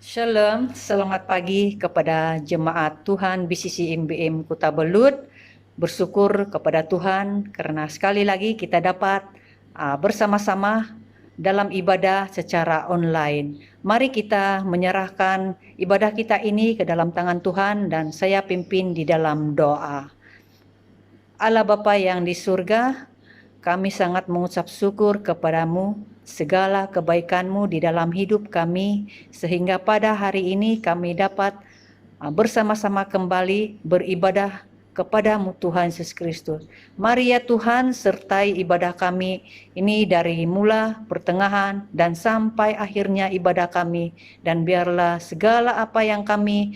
Shalom, selamat pagi kepada jemaat Tuhan BCC MBM Kuta Belut. Bersyukur kepada Tuhan karena sekali lagi kita dapat bersama-sama dalam ibadah secara online. Mari kita menyerahkan ibadah kita ini ke dalam tangan Tuhan dan saya pimpin di dalam doa. Allah Bapa yang di surga, kami sangat mengucap syukur kepadamu segala kebaikan-Mu di dalam hidup kami, sehingga pada hari ini kami dapat bersama-sama kembali beribadah kepadamu Tuhan Yesus Kristus. Mari ya Tuhan sertai ibadah kami ini dari mula, pertengahan, dan sampai akhirnya ibadah kami. Dan biarlah segala apa yang kami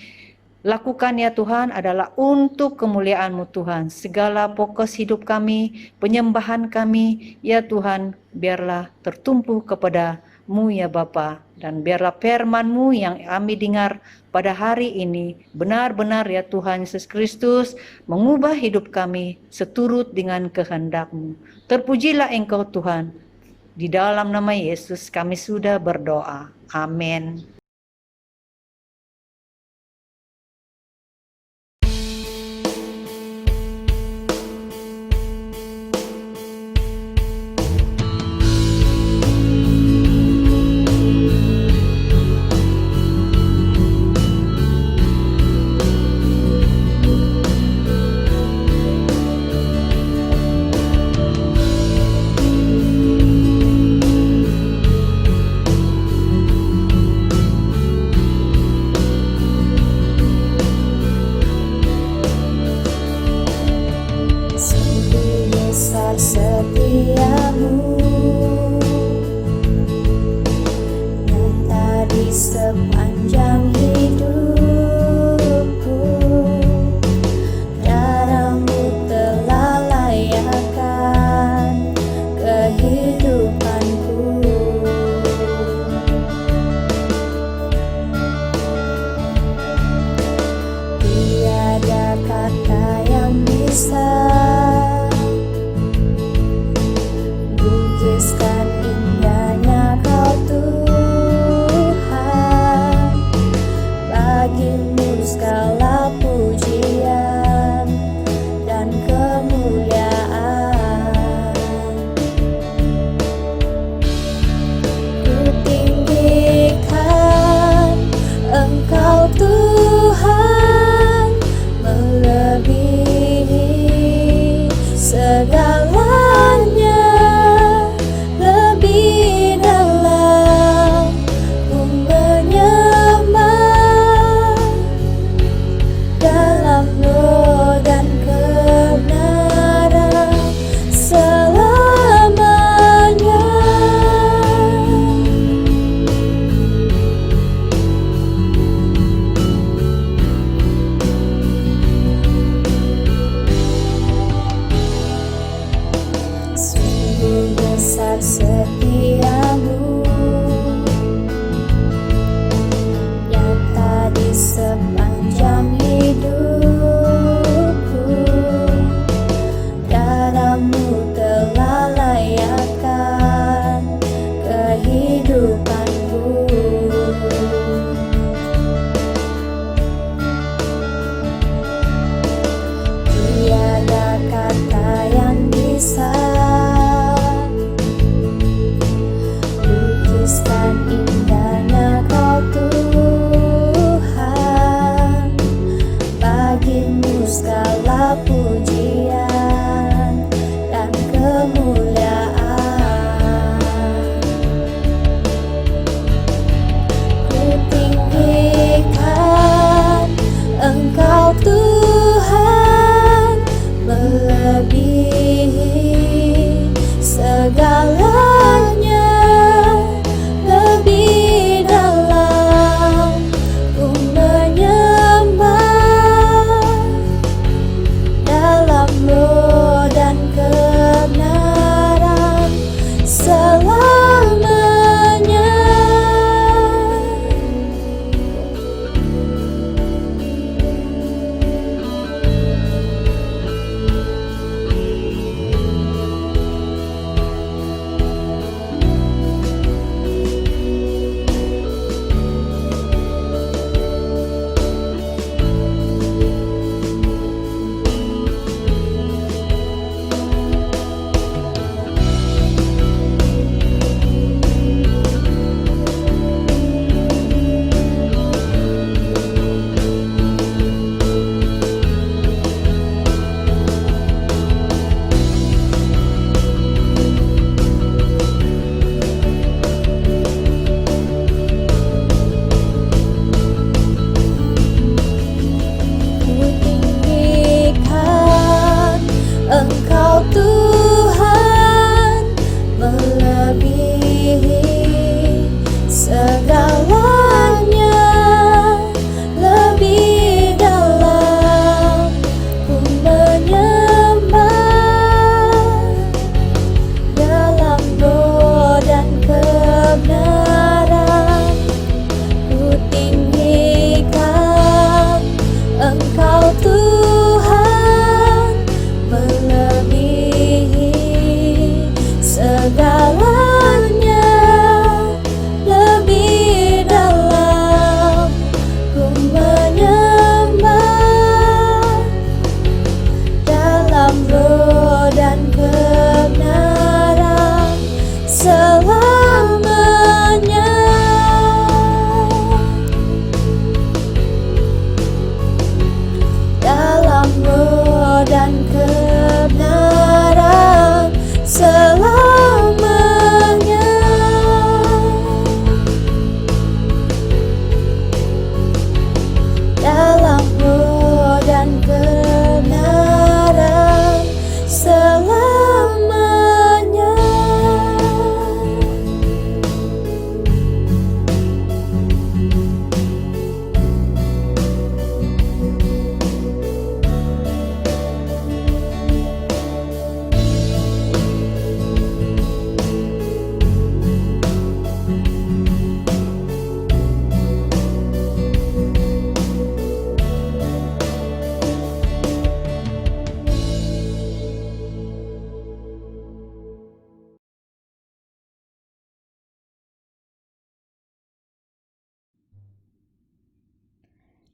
lakukan ya Tuhan adalah untuk kemuliaan-Mu Tuhan. Segala fokus hidup kami, penyembahan kami ya Tuhan, biarlah tertumpu kepada-Mu ya Bapa. Dan biarlah firman-Mu yang kami dengar pada hari ini benar-benar ya Tuhan Yesus Kristus mengubah hidup kami seturut dengan kehendak-Mu. Terpujilah Engkau Tuhan. Di dalam nama Yesus kami sudah berdoa. Amin. Sepanjang hidupku, darah-Mu telah layakkan kehidupanku. Tiada kata yang bisa lukiskan indahnya Kau Tuhan.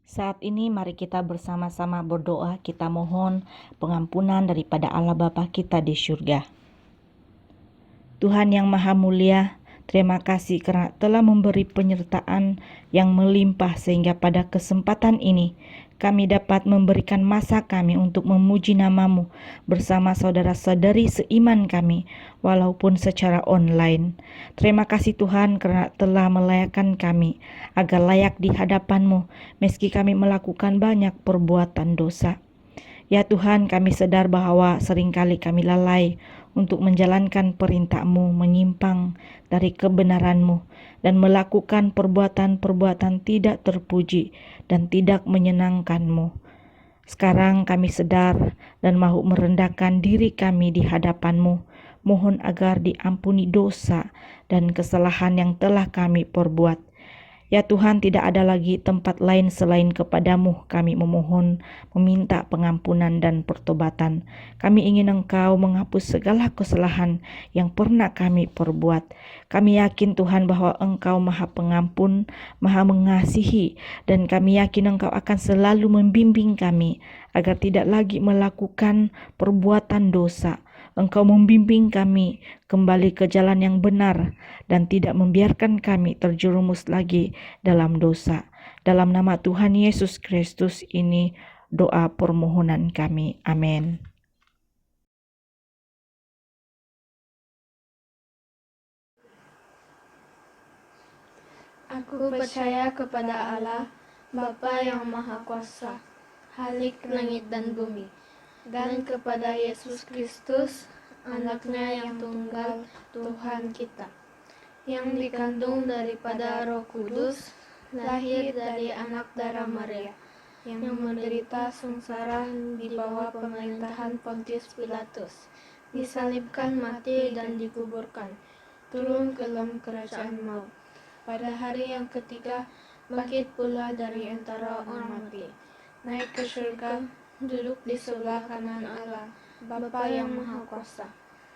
Saat ini mari kita bersama-sama berdoa, kita mohon pengampunan daripada Allah Bapa kita di surga. Tuhan yang Maha Mulia, terima kasih karena telah memberi penyertaan yang melimpah sehingga pada kesempatan ini kami dapat memberikan masa kami untuk memuji nama-Mu bersama saudara-saudari seiman kami walaupun secara online. Terima kasih Tuhan karena telah melayakkan kami agar layak di hadapan-Mu meski kami melakukan banyak perbuatan dosa. Ya Tuhan, kami sadar bahwa seringkali kami lalai untuk menjalankan perintah-Mu, menyimpang dari kebenaran-Mu, dan melakukan perbuatan-perbuatan tidak terpuji dan tidak menyenangkan-Mu. Sekarang kami sadar dan mahu merendahkan diri kami di hadapan-Mu, mohon agar diampuni dosa dan kesalahan yang telah kami perbuat. Ya Tuhan, tidak ada lagi tempat lain selain kepada-Mu kami memohon, meminta pengampunan dan pertobatan. Kami ingin Engkau menghapus segala kesalahan yang pernah kami perbuat. Kami yakin Tuhan bahwa Engkau Maha Pengampun, Maha Mengasihi, dan kami yakin Engkau akan selalu membimbing kami agar tidak lagi melakukan perbuatan dosa. Engkau membimbing kami kembali ke jalan yang benar dan tidak membiarkan kami terjerumus lagi dalam dosa. Dalam nama Tuhan Yesus Kristus ini doa permohonan kami. Amin. Aku percaya kepada Allah, Bapa yang Maha Kuasa, Khalik langit dan bumi, dan kepada Yesus Kristus, Anaknya yang tunggal, Tuhan kita, yang dikandung daripada Roh Kudus, lahir dari anak darah Maria, yang menderita sengsara di bawah pemerintahan Pontius Pilatus, disalibkan, mati, dan dikuburkan, turun ke dalam kerajaan maut. Pada hari yang ketiga, bangkit pula dari antara orang mati, naik ke surga, duduk di sebelah kanan Allah, Bapa yang Maha Kuasa.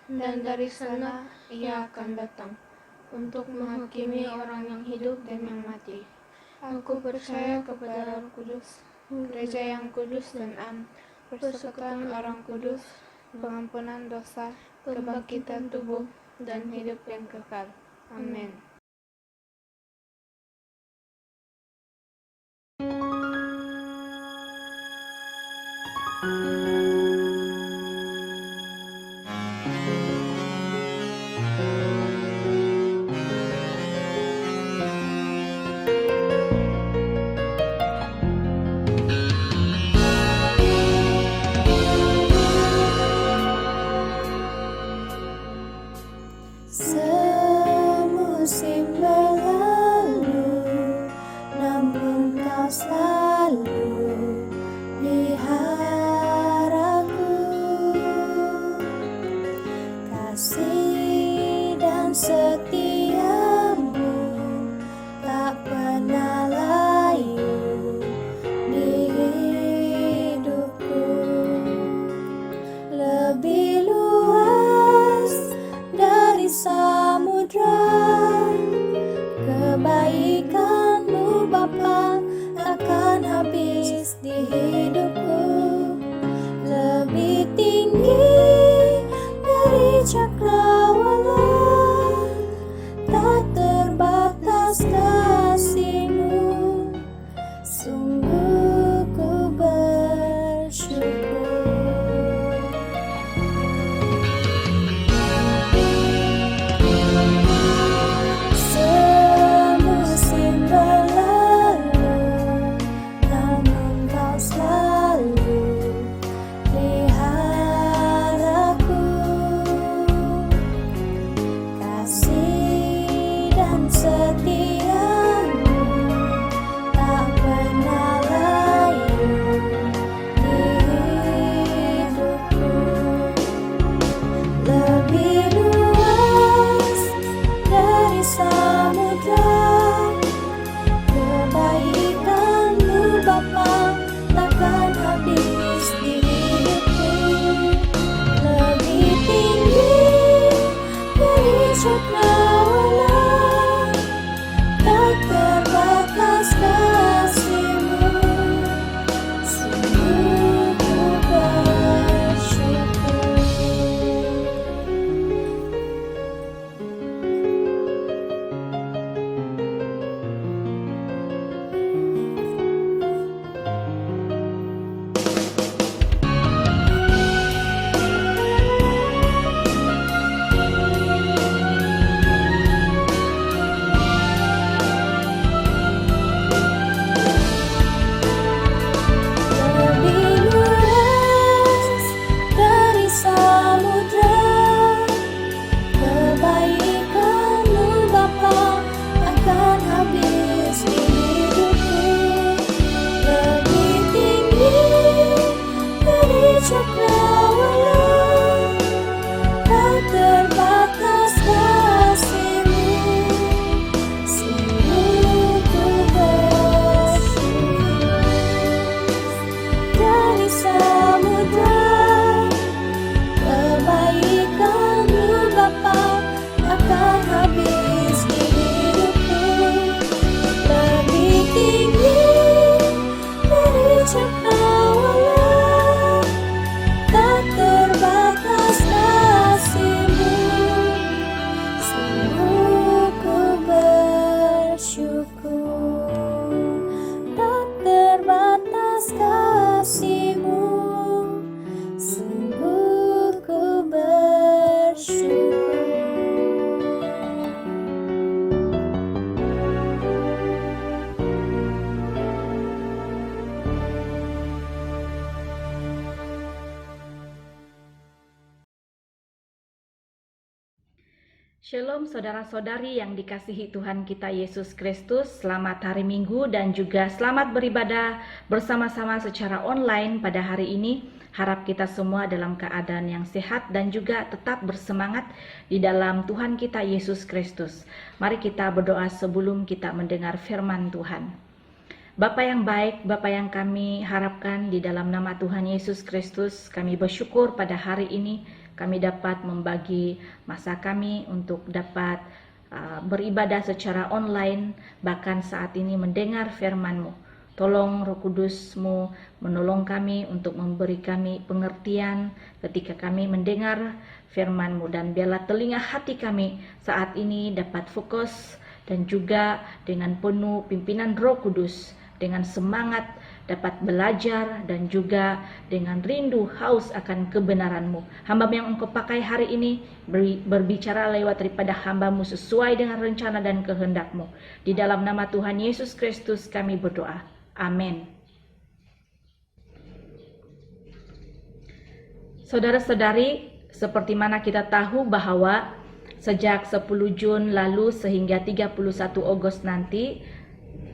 Dan dari sana Ia akan datang untuk menghakimi orang yang hidup dan yang mati. Aku percaya kepada Roh Kudus, gereja yang kudus dan am, persekutuan orang kudus, pengampunan dosa, kebangkitan tubuh, dan hidup yang kekal. Amin. Semusim berlalu, namun Kau selalu peliharaku. Kasih dan setiamu tak pernah layu di hidupku. Lebih luas dari samudra, kebaikan-Mu Bapa takkan habis di hidupku. Lebih tinggi dari cakrawala, tak terbatas kasih-Mu. Sungguh ku bersyukur. Semusim berlalu, namun Kau selalu Shalom saudara-saudari yang dikasihi Tuhan kita Yesus Kristus. Selamat hari Minggu dan juga selamat beribadah bersama-sama secara online pada hari ini. Harap kita semua dalam keadaan yang sehat dan juga tetap bersemangat di dalam Tuhan kita Yesus Kristus. Mari kita berdoa sebelum kita mendengar firman Tuhan. Bapa yang baik, Bapa yang kami harapkan di dalam nama Tuhan Yesus Kristus, kami bersyukur pada hari ini kami dapat membagi masa kami untuk dapat beribadah secara online, bahkan saat ini mendengar firman-Mu. Tolong Roh Kudus-Mu menolong kami untuk memberi kami pengertian ketika kami mendengar firman-Mu, dan biarlah telinga hati kami saat ini dapat fokus dan juga dengan penuh pimpinan Roh Kudus, dengan semangat dapat belajar dan juga dengan rindu haus akan kebenaran-Mu. Hamba yang Engkau pakai hari ini berbicara lewat daripada hamba-Mu sesuai dengan rencana dan kehendak-Mu. Di dalam nama Tuhan Yesus Kristus kami berdoa. Amin. Saudara-saudari, seperti mana kita tahu bahwa sejak 10 Jun lalu sehingga 31 Agustus nanti,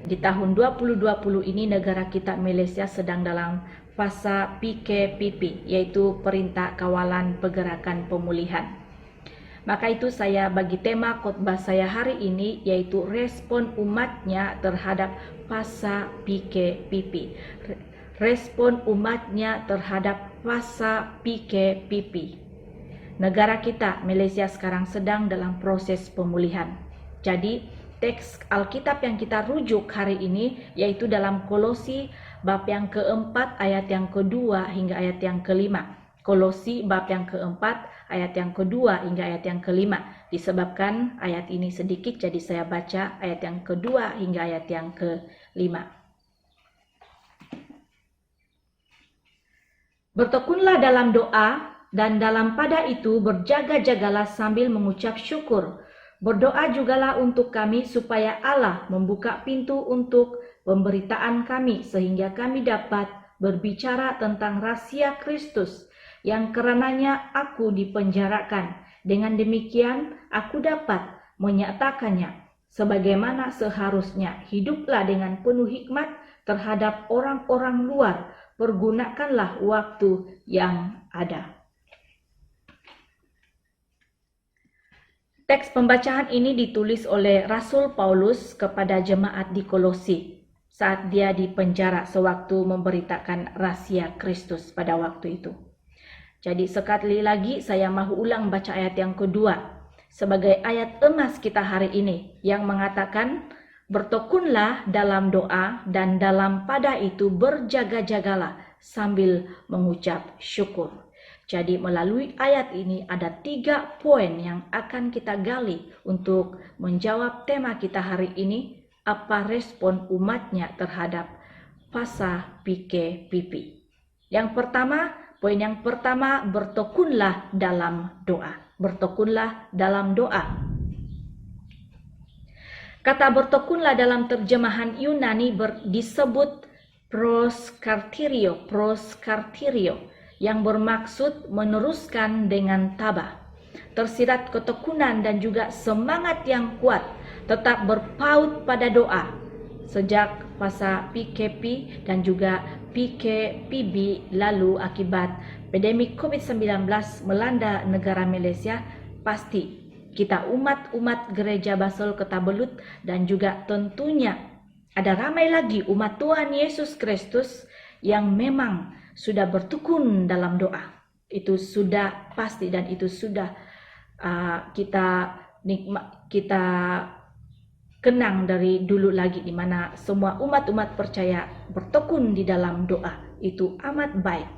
di tahun 2020 ini negara kita Malaysia sedang dalam fase PKPP, yaitu Perintah Kawalan Pergerakan Pemulihan. Maka itu saya bagi tema khotbah saya hari ini yaitu respon umatnya terhadap fase PKPP. Respon umatnya terhadap fase PKPP. Negara kita Malaysia sekarang sedang dalam proses pemulihan. Jadi teks Alkitab yang kita rujuk hari ini yaitu dalam Kolosi bab yang keempat ayat yang kedua hingga ayat yang kelima. Kolosi bab yang keempat ayat yang kedua hingga ayat yang kelima. Disebabkan ayat ini sedikit jadi saya baca ayat yang kedua hingga ayat yang kelima. Bertekunlah dalam doa dan dalam pada itu berjaga-jagalah sambil mengucap syukur. Berdoa jugalah untuk kami supaya Allah membuka pintu untuk pemberitaan kami sehingga kami dapat berbicara tentang rahasia Kristus yang karenanya aku dipenjarakan. Dengan demikian aku dapat menyatakannya sebagaimana seharusnya. Hiduplah dengan penuh hikmat terhadap orang-orang luar. Pergunakanlah waktu yang ada. Teks pembacaan ini ditulis oleh Rasul Paulus kepada jemaat di Kolosi saat dia dipenjara sewaktu memberitakan rahasia Kristus pada waktu itu. Jadi sekali lagi saya mahu ulang baca ayat yang kedua sebagai ayat emas kita hari ini yang mengatakan bertekunlah dalam doa dan dalam pada itu berjaga-jagalah sambil mengucap syukur. Jadi melalui ayat ini ada 3 poin yang akan kita gali untuk menjawab tema kita hari ini, apa respon umatnya terhadap fase PKPP. Poin yang pertama, bertekunlah dalam doa. Bertekunlah dalam doa. Kata bertekunlah dalam terjemahan Yunani disebut proskarterio, yang bermaksud meneruskan dengan tabah. Tersirat ketekunan dan juga semangat yang kuat tetap berpaut pada doa. Sejak fase PKP dan juga PKPB lalu akibat pandemik COVID-19 melanda negara Malaysia, pasti kita umat-umat gereja Basel Ketabelut dan juga tentunya ada ramai lagi umat Tuhan Yesus Kristus yang memang sudah bertekun dalam doa. Itu sudah pasti dan itu sudah kita kenang dari dulu lagi, di mana semua umat-umat percaya bertekun di dalam doa. Itu amat baik.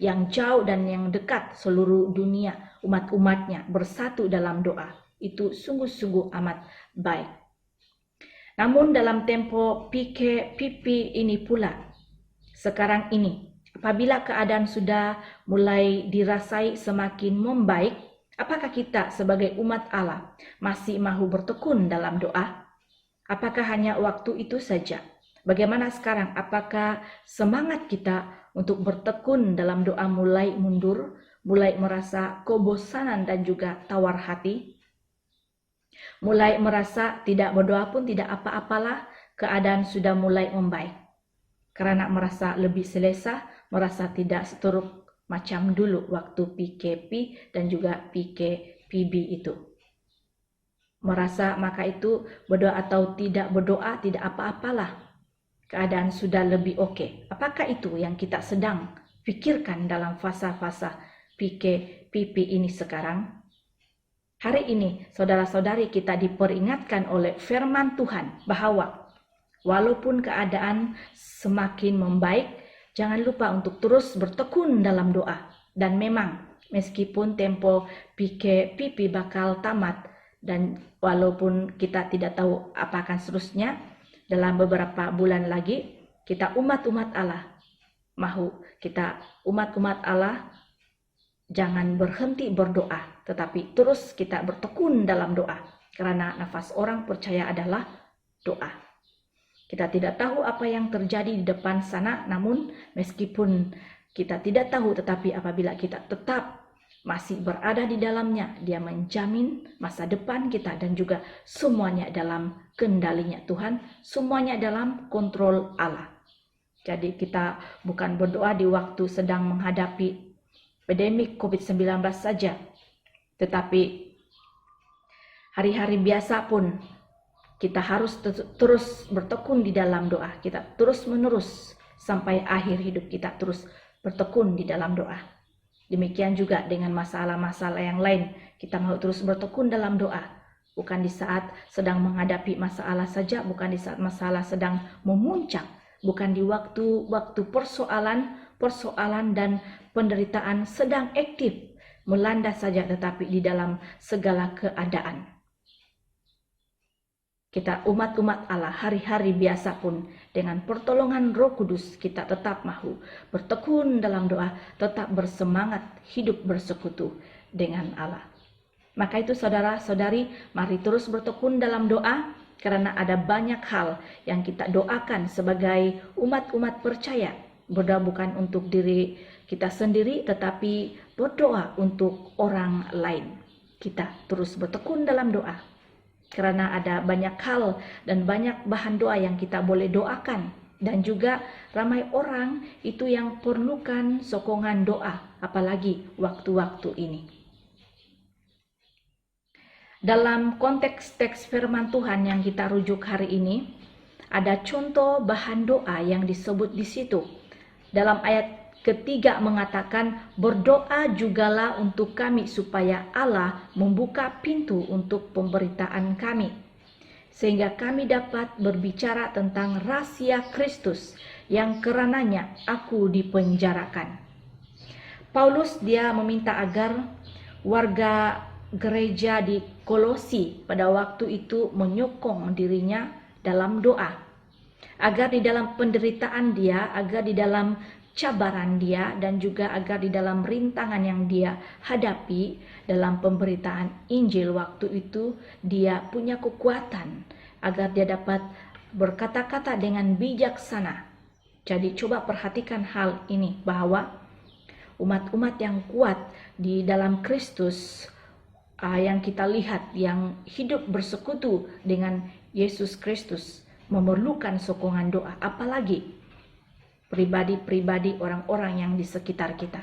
Yang jauh dan yang dekat seluruh dunia umat-umatnya bersatu dalam doa. Itu sungguh-sungguh amat baik. Namun dalam tempo PKPP ini pula sekarang ini, apabila keadaan sudah mulai dirasai semakin membaik, apakah kita sebagai umat Allah masih mahu bertekun dalam doa? Apakah hanya waktu itu saja? Bagaimana sekarang? Apakah semangat kita untuk bertekun dalam doa mulai mundur, mulai merasa kebosanan dan juga tawar hati? Mulai merasa tidak berdoa pun tidak apa-apalah, keadaan sudah mulai membaik. Karena merasa lebih selesa, merasa tidak seteruk macam dulu waktu PKP dan juga PKPB itu. Merasa maka itu berdoa atau tidak berdoa tidak apa-apalah. Keadaan sudah lebih oke. Apakah itu yang kita sedang pikirkan dalam fasa-fasa PKPP ini sekarang? Hari ini, saudara-saudari, kita diperingatkan oleh firman Tuhan bahwa walaupun keadaan semakin membaik, jangan lupa untuk terus bertekun dalam doa. Dan memang, meskipun tempo PKPP bakal tamat, dan walaupun kita tidak tahu apa akan seterusnya, dalam beberapa bulan lagi, kita umat-umat Allah, kita umat-umat Allah, jangan berhenti berdoa, tetapi terus kita bertekun dalam doa. Karena nafas orang percaya adalah doa. Kita tidak tahu apa yang terjadi di depan sana, namun meskipun kita tidak tahu, tetapi apabila kita tetap masih berada di dalamnya, Dia menjamin masa depan kita dan juga semuanya dalam kendalinya Tuhan, semuanya dalam kontrol Allah. Jadi kita bukan berdoa di waktu sedang menghadapi pandemik COVID-19 saja, tetapi hari-hari biasa pun kita harus terus bertekun di dalam doa. Kita terus menerus sampai akhir hidup kita terus bertekun di dalam doa. Demikian juga dengan masalah-masalah yang lain, kita mau terus bertekun dalam doa. Bukan di saat sedang menghadapi masalah saja, bukan di saat masalah sedang memuncak, bukan di waktu-waktu persoalan dan penderitaan sedang aktif melanda saja, tetapi di dalam segala keadaan. Kita umat-umat Allah hari-hari biasa pun dengan pertolongan Roh Kudus kita tetap mahu bertekun dalam doa, tetap bersemangat hidup bersekutu dengan Allah. Maka itu saudara-saudari, mari terus bertekun dalam doa, karena ada banyak hal yang kita doakan sebagai umat-umat percaya. Berdoa bukan untuk diri kita sendiri, tetapi berdoa untuk orang lain. Kita terus bertekun dalam doa, karena ada banyak hal dan banyak bahan doa yang kita boleh doakan. Dan juga ramai orang itu yang perlukan sokongan doa, apalagi waktu-waktu ini. Dalam konteks teks firman Tuhan yang kita rujuk hari ini, ada contoh bahan doa yang disebut di situ. Dalam ayat ketiga mengatakan, berdoa jugalah untuk kami supaya Allah membuka pintu untuk pemberitaan kami, sehingga kami dapat berbicara tentang rahasia Kristus yang karenanya aku dipenjarakan. Paulus dia meminta agar warga gereja di Kolosi pada waktu itu menyokong dirinya dalam doa, agar di dalam penderitaan dia, agar di dalam cabaran dia, dan juga agar di dalam rintangan yang dia hadapi dalam pemberitaan Injil waktu itu, dia punya kekuatan agar dia dapat berkata-kata dengan bijaksana. Jadi coba perhatikan hal ini, bahwa umat-umat yang kuat di dalam Kristus, yang kita lihat yang hidup bersekutu dengan Yesus Kristus, memerlukan sokongan doa, apalagi pribadi-pribadi orang-orang yang di sekitar kita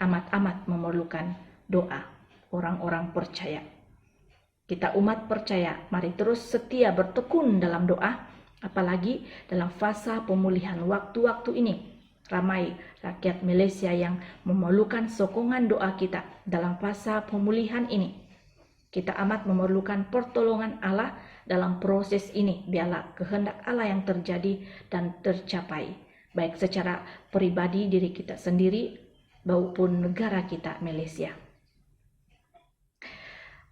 amat-amat memerlukan doa orang-orang percaya. Kita umat percaya, mari terus setia bertekun dalam doa, apalagi dalam fasa pemulihan waktu-waktu ini. Ramai rakyat Malaysia yang memerlukan sokongan doa kita dalam fasa pemulihan ini. Kita amat memerlukan pertolongan Allah dalam proses ini. Biarlah kehendak Allah yang terjadi dan tercapai, baik secara pribadi diri kita sendiri maupun negara kita Malaysia.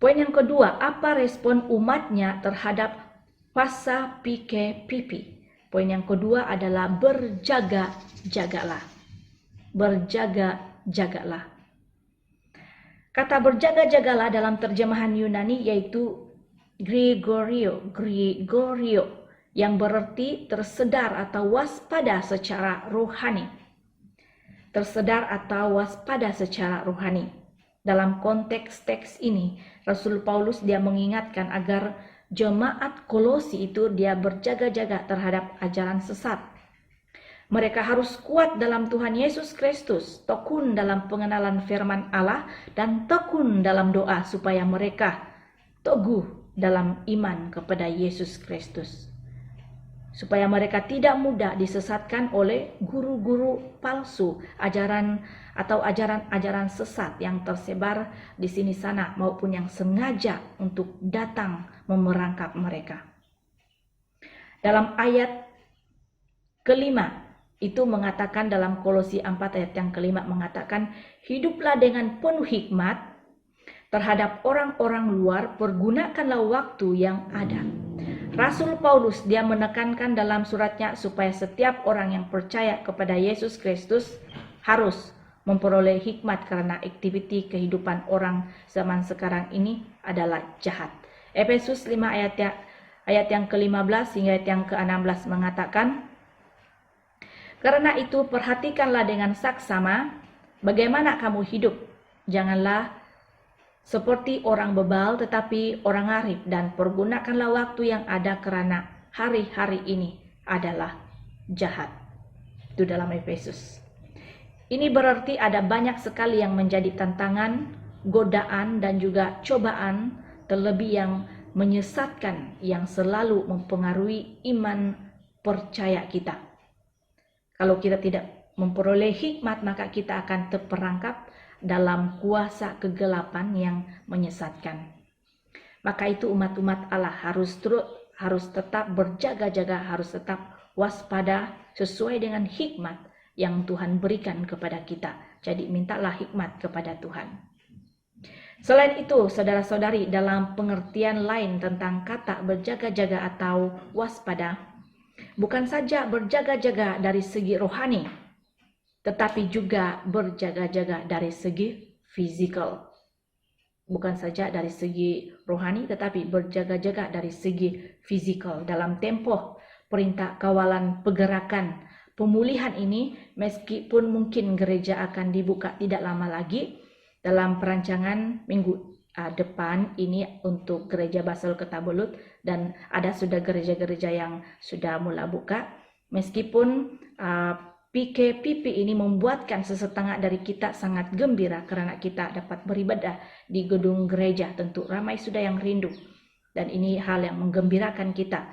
Poin yang kedua, apa respon umatnya terhadap fasa PKPP? Poin yang kedua adalah berjaga-jagalah. Berjaga-jagalah. Kata berjaga-jagalah dalam terjemahan Yunani yaitu Gregorio, yang berarti tersedar atau waspada secara rohani. Tersedar atau waspada secara rohani. Dalam konteks teks ini, Rasul Paulus dia mengingatkan agar jemaat Kolosi itu dia berjaga-jaga terhadap ajaran sesat. Mereka harus kuat dalam Tuhan Yesus Kristus, tekun dalam pengenalan firman Allah, dan tekun dalam doa supaya mereka teguh dalam iman kepada Yesus Kristus. Supaya mereka tidak mudah disesatkan oleh guru-guru palsu, ajaran-ajaran sesat yang tersebar di sini sana maupun yang sengaja untuk datang memerangkap mereka. Dalam ayat kelima itu mengatakan, dalam Kolose 4 ayat yang kelima mengatakan, hiduplah dengan penuh hikmat terhadap orang-orang luar, pergunakanlah waktu yang ada. Rasul Paulus dia menekankan dalam suratnya supaya setiap orang yang percaya kepada Yesus Kristus harus memperoleh hikmat karena aktiviti kehidupan orang zaman sekarang ini adalah jahat. Efesus 5 ayat yang ke-15 hingga ayat yang ke-16 mengatakan, karena itu perhatikanlah dengan saksama bagaimana kamu hidup. Janganlah seperti orang bebal tetapi orang arif, dan pergunakanlah waktu yang ada karena hari-hari ini adalah jahat. Itu dalam Efesus. Ini berarti ada banyak sekali yang menjadi tantangan, godaan dan juga cobaan, terlebih yang menyesatkan yang selalu mempengaruhi iman percaya kita. Kalau kita tidak memperoleh hikmat, maka kita akan terperangkap dalam kuasa kegelapan yang menyesatkan. Maka itu umat-umat Allah harus tetap berjaga-jaga, harus tetap waspada sesuai dengan hikmat yang Tuhan berikan kepada kita. Jadi mintalah hikmat kepada Tuhan. Selain itu, saudara-saudari, dalam pengertian lain tentang kata berjaga-jaga atau waspada, bukan saja berjaga-jaga dari segi rohani, tetapi juga berjaga-jaga dari segi fisikal. Bukan saja dari segi rohani, tetapi berjaga-jaga dari segi fisikal. Dalam tempoh perintah kawalan pergerakan pemulihan ini, meskipun mungkin gereja akan dibuka tidak lama lagi, dalam perancangan minggu depan ini untuk gereja Basel Ketabelut, dan ada sudah gereja-gereja yang sudah mulai buka, meskipun PKPP ini membuatkan sesetengah dari kita sangat gembira karena kita dapat beribadah di gedung gereja. Tentu ramai sudah yang rindu, dan ini hal yang menggembirakan kita.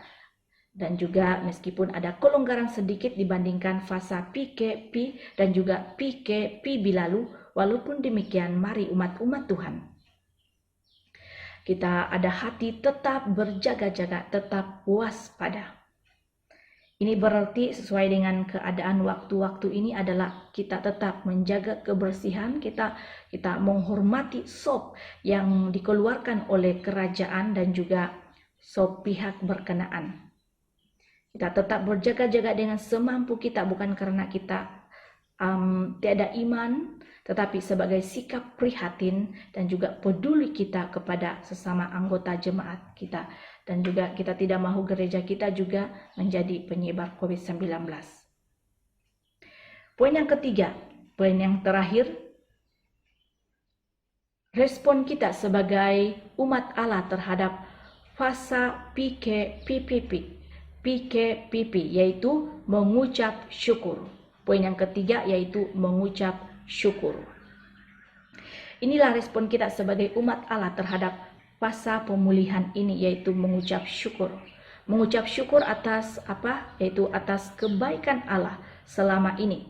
Dan juga meskipun ada kelonggaran sedikit dibandingkan fase PKP dan juga PKPB lalu, walaupun demikian mari umat-umat Tuhan, kita ada hati tetap berjaga-jaga, tetap waspada. Ini berarti sesuai dengan keadaan waktu-waktu ini adalah kita tetap menjaga kebersihan, kita menghormati sop yang dikeluarkan oleh kerajaan dan juga sop pihak berkenaan. Kita tetap berjaga-jaga dengan semampu kita, bukan karena kita tiada iman, tetapi sebagai sikap prihatin dan juga peduli kita kepada sesama anggota jemaat kita. Dan juga kita tidak mahu gereja kita juga menjadi penyebar COVID-19. Poin yang ketiga, poin yang terakhir, respon kita sebagai umat Allah terhadap fase PKPP, yaitu mengucap syukur. Poin yang ketiga yaitu mengucap syukur. Inilah respon kita sebagai umat Allah terhadap fase pemulihan ini, yaitu mengucap syukur. Mengucap syukur atas apa? Yaitu atas kebaikan Allah selama ini.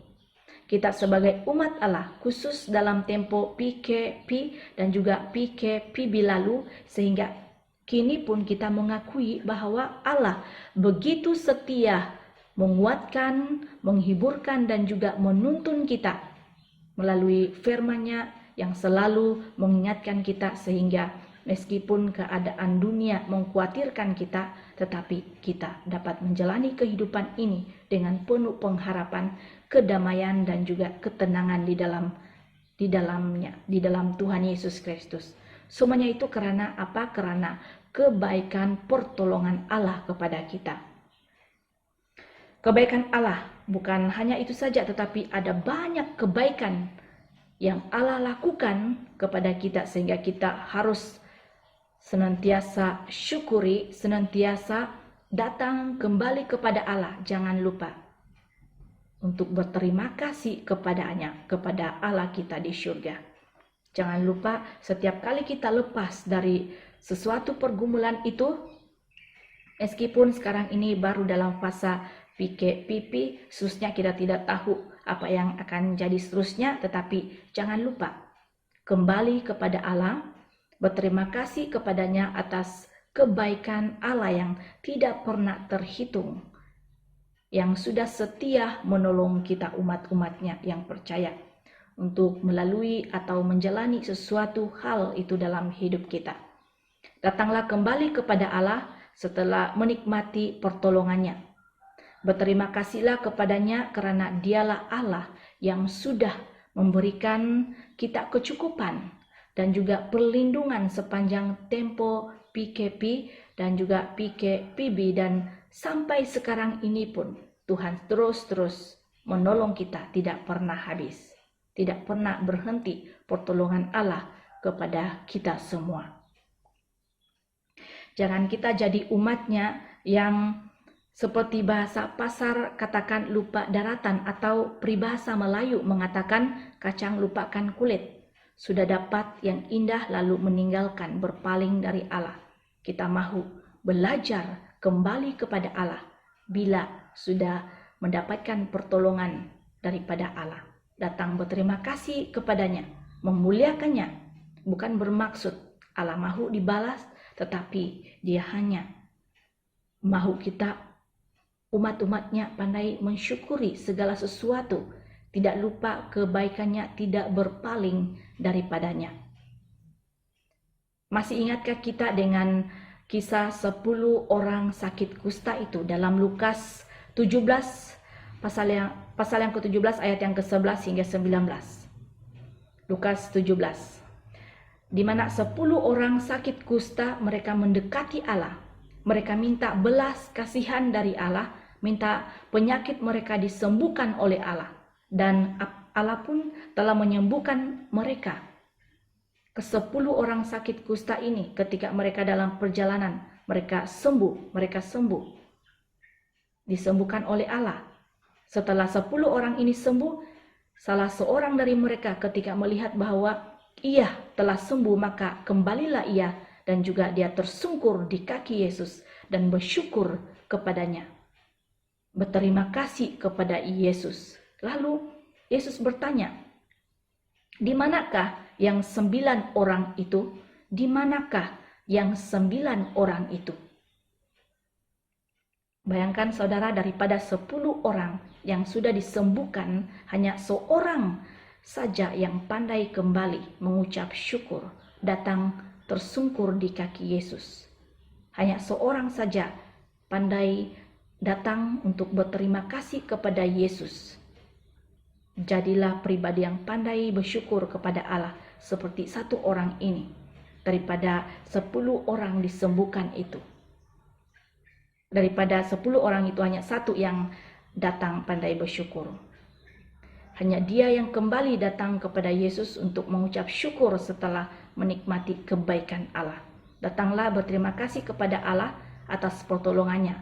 Kita sebagai umat Allah, khusus dalam tempo PKP dan juga PKPB lalu, sehingga kini pun kita mengakui bahwa Allah begitu setia menguatkan, menghiburkan dan juga menuntun kita melalui firman-Nya yang selalu mengingatkan kita, sehingga meskipun keadaan dunia mengkhawatirkan kita, tetapi kita dapat menjalani kehidupan ini dengan penuh pengharapan, kedamaian dan juga ketenangan di dalam Tuhan Yesus Kristus. Semuanya itu karena apa? Karena kebaikan pertolongan Allah kepada kita. Kebaikan Allah bukan hanya itu saja, tetapi ada banyak kebaikan yang Allah lakukan kepada kita sehingga kita harus senantiasa syukuri, senantiasa datang kembali kepada Allah. Jangan lupa untuk berterima kasih kepadanya, kepada Allah kita di surga. Jangan lupa setiap kali kita lepas dari sesuatu pergumulan itu, meskipun sekarang ini baru dalam fase PKPP, seterusnya kita tidak tahu apa yang akan jadi seterusnya, tetapi jangan lupa kembali kepada Allah, berterima kasih kepadanya atas kebaikan Allah yang tidak pernah terhitung, yang sudah setia menolong kita umat-umatnya yang percaya untuk melalui atau menjalani sesuatu hal itu dalam hidup kita. Datanglah kembali kepada Allah setelah menikmati pertolongannya. Berterima kasihlah kepadanya karena dialah Allah yang sudah memberikan kita kecukupan dan juga perlindungan sepanjang tempo PKP dan juga PKPB, dan sampai sekarang ini pun Tuhan terus menolong kita, tidak pernah habis, tidak pernah berhenti pertolongan Allah kepada kita semua. Jangan kita jadi umatnya yang seperti bahasa pasar katakan lupa daratan, atau peribahasa Melayu mengatakan kacang lupakan kulit. Sudah dapat yang indah lalu meninggalkan, berpaling dari Allah. Kita mahu belajar kembali kepada Allah bila sudah mendapatkan pertolongan daripada Allah. Datang berterima kasih kepadanya, memuliakannya. Bukan bermaksud Allah mahu dibalas, tetapi dia hanya mahu kita umat-umatnya pandai mensyukuri segala sesuatu, tidak lupa kebaikannya, tidak berpaling daripadanya. Masih ingatkah kita dengan kisah 10 orang sakit kusta itu dalam Lukas 17 pasal yang ke-17 ayat yang ke-11 hingga 19. Lukas 17, di mana 10 orang sakit kusta mereka mendekati Allah. Mereka minta belas kasihan dari Allah, minta penyakit mereka disembuhkan oleh Allah. Dan Allah pun telah menyembuhkan mereka. Ke-10 orang sakit kusta ini ketika mereka dalam perjalanan, mereka sembuh. Disembuhkan oleh Allah. Setelah 10 orang ini sembuh, salah seorang dari mereka ketika melihat bahwa ia telah sembuh, maka kembalilah ia dan juga dia tersungkur di kaki Yesus dan bersyukur kepadanya. Berterima kasih kepada Yesus. Lalu Yesus bertanya, di manakah yang 9 orang itu? Di manakah yang 9 orang itu? Bayangkan saudara, daripada 10 orang yang sudah disembuhkan, hanya seorang saja yang pandai kembali mengucap syukur, datang tersungkur di kaki Yesus. Hanya seorang saja pandai datang untuk berterima kasih kepada Yesus. Jadilah pribadi yang pandai bersyukur kepada Allah seperti satu orang ini, daripada 10 orang disembuhkan itu. Daripada 10 orang itu hanya satu yang datang pandai bersyukur. Hanya dia yang kembali datang kepada Yesus untuk mengucap syukur setelah menikmati kebaikan Allah. Datanglah berterima kasih kepada Allah atas pertolongannya.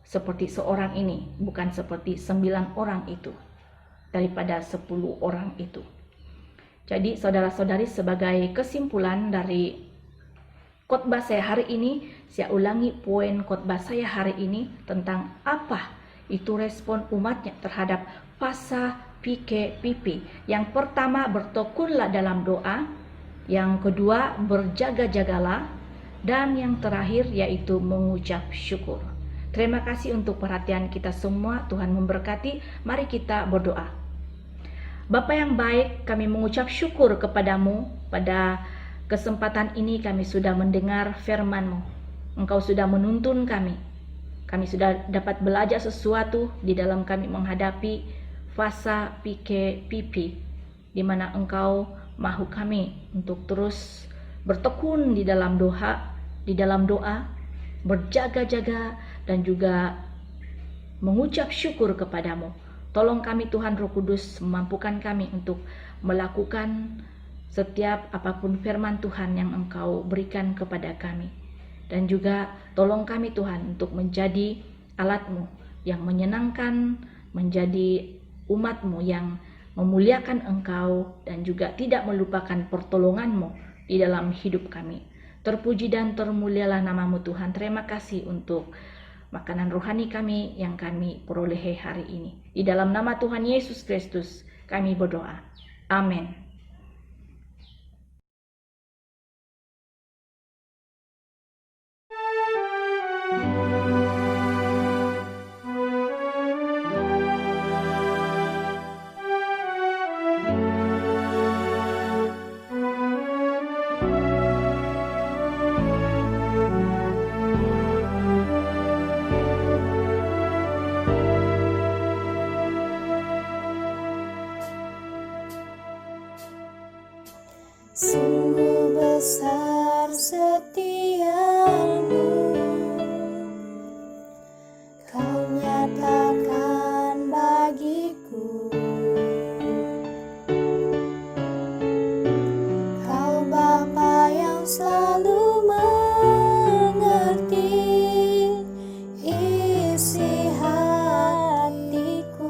Seperti seorang ini, bukan seperti 9 orang itu. Daripada 10 orang itu. Jadi saudara-saudari, sebagai kesimpulan dari khotbah saya hari ini, saya ulangi poin khotbah saya hari ini tentang apa itu respon umatnya terhadap fase PKPP. Yang pertama, bertekunlah dalam doa. Yang kedua, berjaga-jagalah. Dan yang terakhir yaitu mengucap syukur. Terima kasih untuk perhatian kita semua. Tuhan memberkati. Mari kita berdoa. Bapa yang baik, kami mengucap syukur kepadamu. Pada kesempatan ini kami sudah mendengar firman-Mu. Engkau sudah menuntun kami. Kami sudah dapat belajar sesuatu di dalam kami menghadapi fase PKPP, di mana Engkau mahu kami untuk terus bertekun di dalam doa, berjaga-jaga dan juga mengucap syukur kepadamu. Tolong kami Tuhan Roh Kudus, memampukan kami untuk melakukan setiap apapun firman Tuhan yang Engkau berikan kepada kami. Dan juga tolong kami Tuhan untuk menjadi alat-Mu yang menyenangkan, menjadi umat-Mu yang memuliakan Engkau, dan juga tidak melupakan pertolongan-Mu di dalam hidup kami. Terpuji dan termulialah nama-Mu Tuhan. Terima kasih untuk makanan rohani kami yang kami peroleh hari ini. Di dalam nama Tuhan Yesus Kristus kami berdoa. Amin. Sungguh besar setiamu, Kau nyatakan bagiku. Kau Bapa yang selalu mengerti isi hatiku.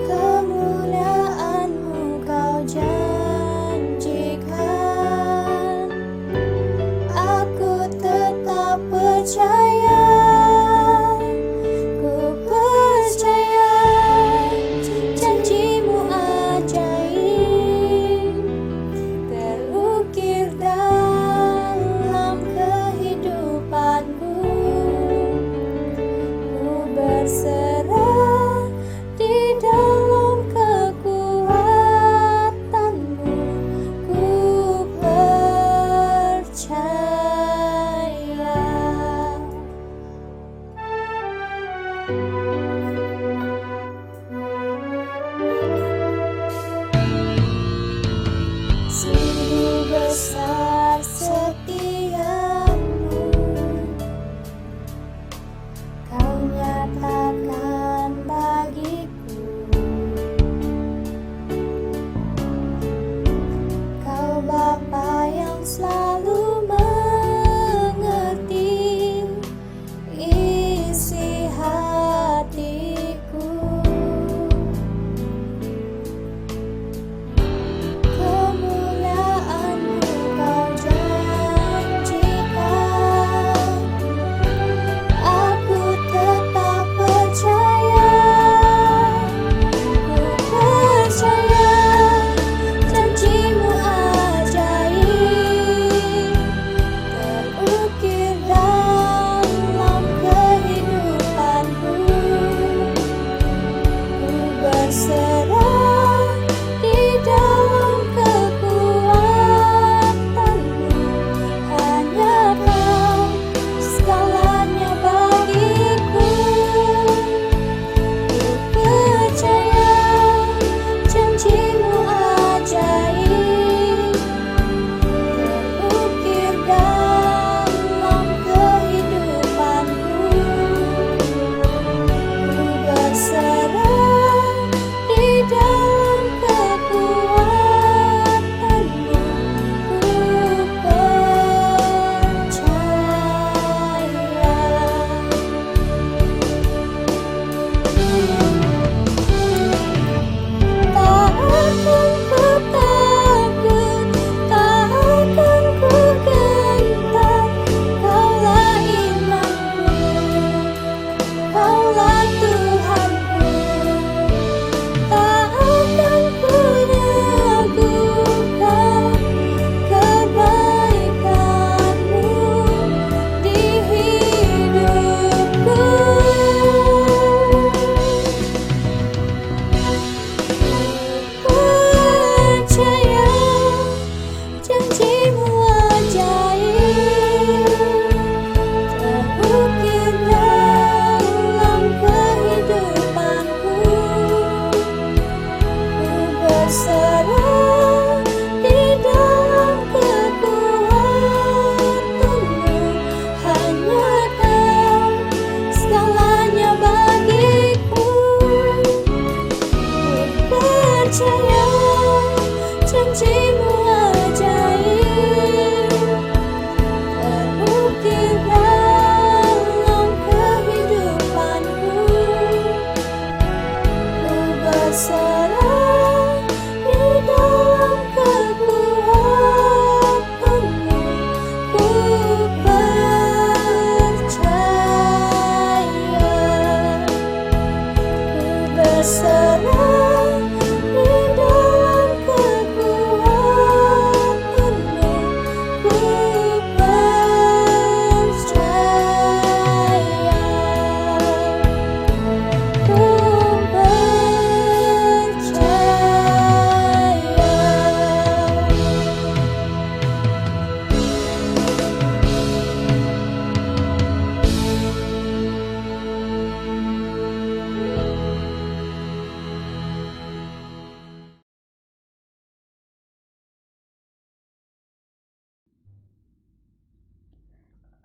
Kemuliaan-Mu Kau janjikan, aku tetap percaya, ku percaya janji-Mu ajaib terukir dalam kehidupanku. Ku berserah di dalam kekuatan-Mu, ku percaya.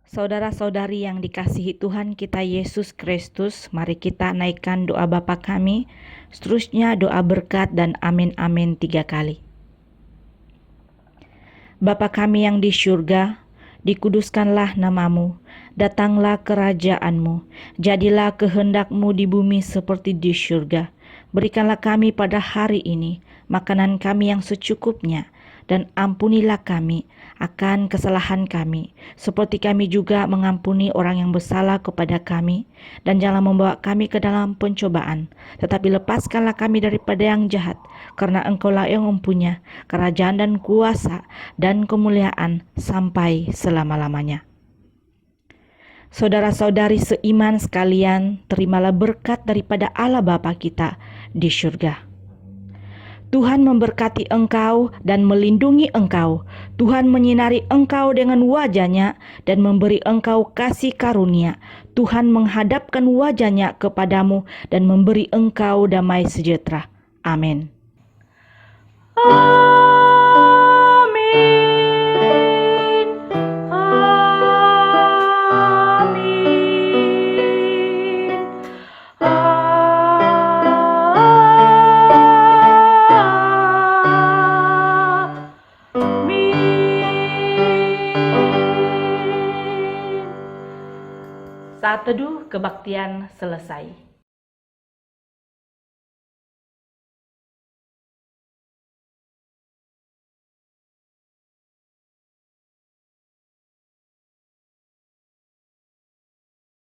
Saudara-saudari yang dikasihi Tuhan kita Yesus Kristus, mari kita naikkan doa Bapa kami, seterusnya doa berkat dan amin-amin 3 kali. Bapa kami yang di syurga, dikuduskanlah namamu, datanglah kerajaan-Mu, jadilah kehendak-Mu di bumi seperti di syurga. Berikanlah kami pada hari ini makanan kami yang secukupnya, dan ampunilah kami akan kesalahan kami, seperti kami juga mengampuni orang yang bersalah kepada kami. Dan janganlah membawa kami ke dalam pencobaan, tetapi lepaskanlah kami daripada yang jahat, karena Engkaulah yang mempunyai kerajaan dan kuasa dan kemuliaan sampai selama-lamanya. Saudara-saudari seiman sekalian, terimalah berkat daripada Allah Bapa kita di surga. Tuhan memberkati engkau dan melindungi engkau. Tuhan menyinari engkau dengan wajah-Nya dan memberi engkau kasih karunia. Tuhan menghadapkan wajah-Nya kepadamu dan memberi engkau damai sejahtera. Amin. Saat teduh kebaktian selesai.